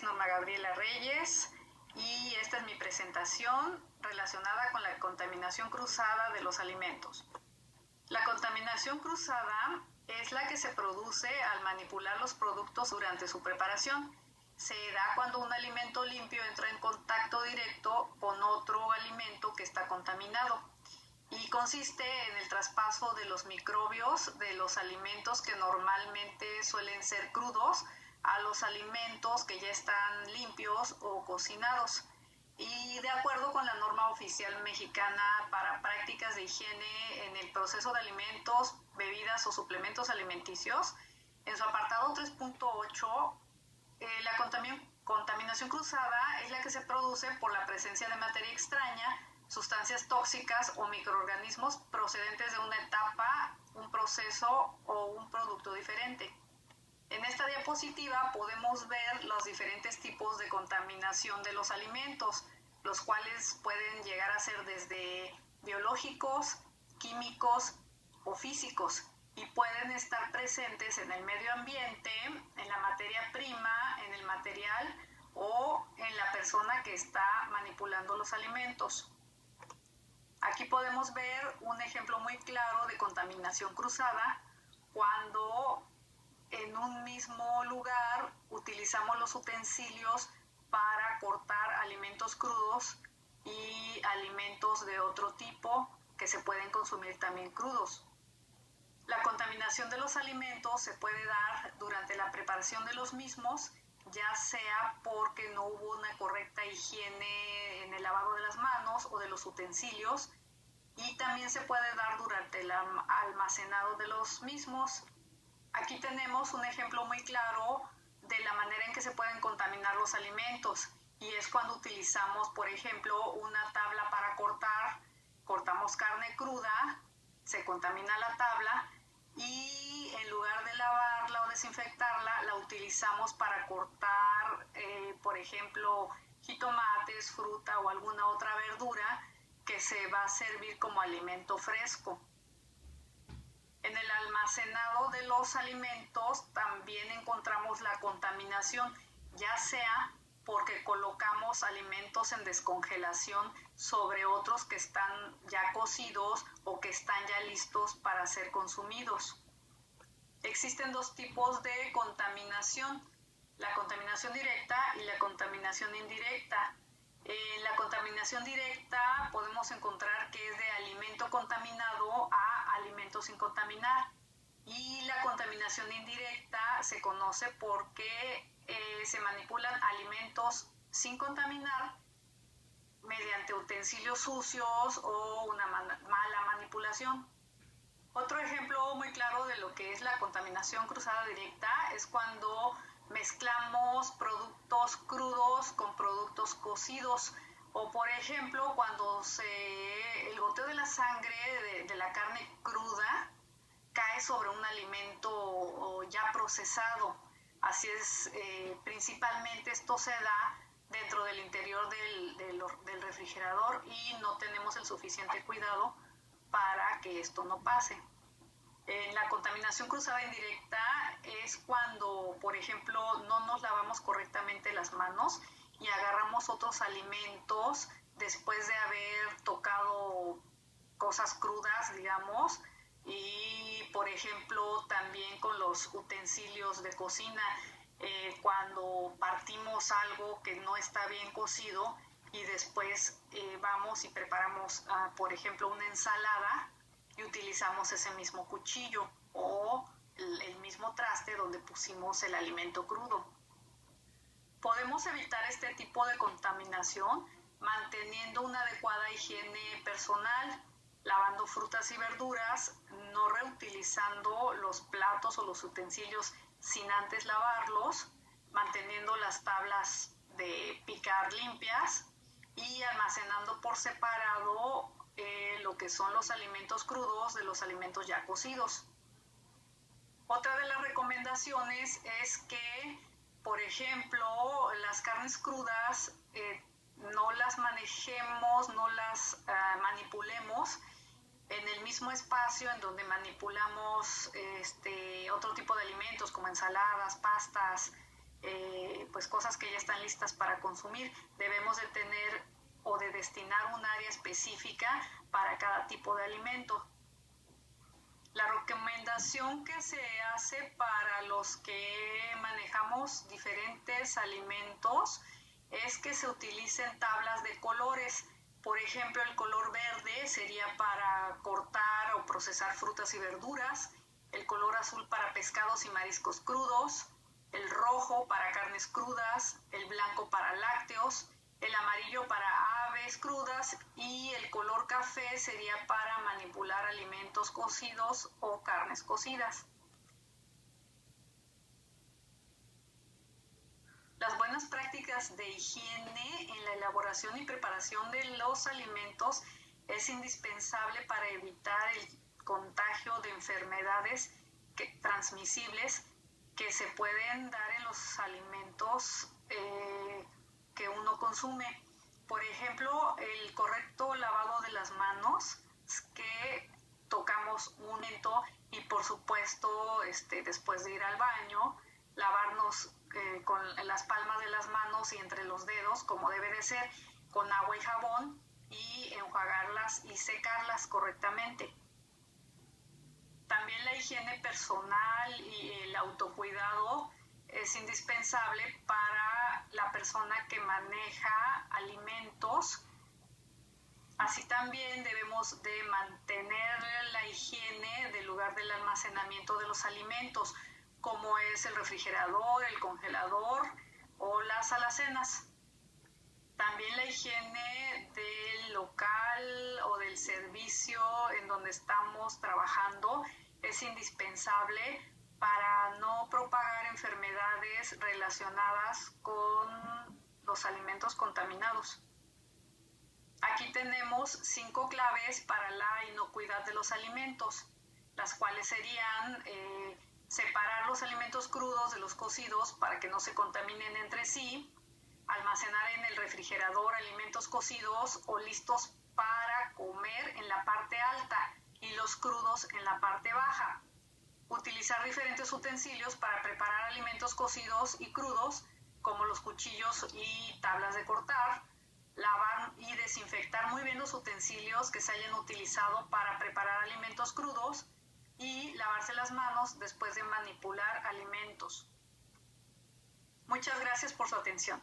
es Norma Gabriela Reyes y esta es mi presentación relacionada con la contaminación cruzada de los alimentos. La contaminación cruzada es la que se produce al manipular los productos durante su preparación. Se da cuando un alimento limpio entra en contacto directo con otro alimento que está contaminado y consiste en el traspaso de los microbios de los alimentos que normalmente suelen ser crudos a los alimentos que ya están limpios o cocinados. Y de acuerdo con la norma oficial mexicana para prácticas de higiene en el proceso de alimentos, bebidas o suplementos alimenticios, en su apartado 3.8, la contaminación cruzada es la que se produce por la presencia de materia extraña, sustancias tóxicas o microorganismos procedentes de una etapa, un proceso o un producto diferente. En esta diapositiva podemos ver los diferentes tipos de contaminación de los alimentos, los cuales pueden llegar a ser desde biológicos, químicos o físicos y pueden estar presentes en el medio ambiente, en la materia prima, en el material o en la persona que está manipulando los alimentos. Aquí podemos ver un ejemplo muy claro de contaminación cruzada cuando en un mismo lugar utilizamos los utensilios para cortar alimentos crudos y alimentos de otro tipo que se pueden consumir también crudos. La contaminación de los alimentos se puede dar durante la preparación de los mismos, ya sea porque no hubo una correcta higiene en el lavado de las manos o de los utensilios, y también se puede dar durante el almacenado de los mismos. Aquí tenemos un ejemplo muy claro de la manera en que se pueden contaminar los alimentos y es cuando utilizamos, por ejemplo, una tabla para cortar, cortamos carne cruda, se contamina la tabla y en lugar de lavarla o desinfectarla, la utilizamos para cortar, por ejemplo, jitomates, fruta o alguna otra verdura que se va a servir como alimento fresco. En el almacenado de los alimentos también encontramos la contaminación, ya sea porque colocamos alimentos en descongelación sobre otros que están ya cocidos o que están ya listos para ser consumidos. Existen dos tipos de contaminación, la contaminación directa y la contaminación indirecta. En la contaminación directa podemos encontrar que es de alimento contaminado a alimento sin contaminar y la contaminación indirecta se conoce porque se manipulan alimentos sin contaminar mediante utensilios sucios o una mala manipulación. Otro ejemplo muy claro de lo que es la contaminación cruzada directa es cuando mezclamos productos crudos con productos cocidos o por ejemplo cuando el goteo de la sangre de la carne cruda cae sobre un alimento ya procesado. Así es, principalmente esto se da dentro del interior del refrigerador y no tenemos el suficiente cuidado para que esto no pase. La contaminación cruzada indirecta es cuando, por ejemplo, no nos lavamos correctamente las manos y agarramos otros alimentos después de haber tocado cosas crudas, digamos, y, por ejemplo, también con los utensilios de cocina, cuando partimos algo que no está bien cocido y después vamos y preparamos, por ejemplo, una ensalada, y utilizamos ese mismo cuchillo o el mismo traste donde pusimos el alimento crudo. Podemos evitar este tipo de contaminación manteniendo una adecuada higiene personal, lavando frutas y verduras, no reutilizando los platos o los utensilios sin antes lavarlos, manteniendo las tablas de picar limpias y almacenando por separado lo que son los alimentos crudos de los alimentos ya cocidos. Otra de las recomendaciones es que, por ejemplo, las carnes crudas no las manejemos, no las manipulemos en el mismo espacio en donde manipulamos otro tipo de alimentos como ensaladas, pastas, pues cosas que ya están listas para consumir. Debemos de tener o de destinar un área específica para cada tipo de alimento. La recomendación que se hace para los que manejamos diferentes alimentos es que se utilicen tablas de colores. Por ejemplo, el color verde sería para cortar o procesar frutas y verduras, el color azul para pescados y mariscos crudos, el rojo para carnes crudas, el blanco para lácteos, el amarillo para aves crudas y el color café sería para manipular alimentos cocidos o carnes cocidas. Las buenas prácticas de higiene en la elaboración y preparación de los alimentos es indispensable para evitar el contagio de enfermedades transmisibles que se pueden dar en los alimentos que uno consume. Por ejemplo, el correcto lavado de las manos, que tocamos un alimento y por supuesto después de ir al baño, lavarnos con las palmas de las manos y entre los dedos, como debe de ser, con agua y jabón, y enjuagarlas y secarlas correctamente. También la higiene personal y el autocuidado es indispensable para la persona que maneja alimentos. Así también debemos de mantener la higiene del lugar del almacenamiento de los alimentos, como es el refrigerador, el congelador o las alacenas. También la higiene del local o del servicio en donde estamos trabajando es indispensable para no propagar enfermedades relacionadas con los alimentos contaminados. Aquí tenemos 5 claves para la inocuidad de los alimentos, las cuales serían separar los alimentos crudos de los cocidos para que no se contaminen entre sí, almacenar en el refrigerador alimentos cocidos o listos para comer en la parte alta y los crudos en la parte baja. Utilizar diferentes utensilios para preparar alimentos cocidos y crudos, como los cuchillos y tablas de cortar. Lavar y desinfectar muy bien los utensilios que se hayan utilizado para preparar alimentos crudos y lavarse las manos después de manipular alimentos. Muchas gracias por su atención.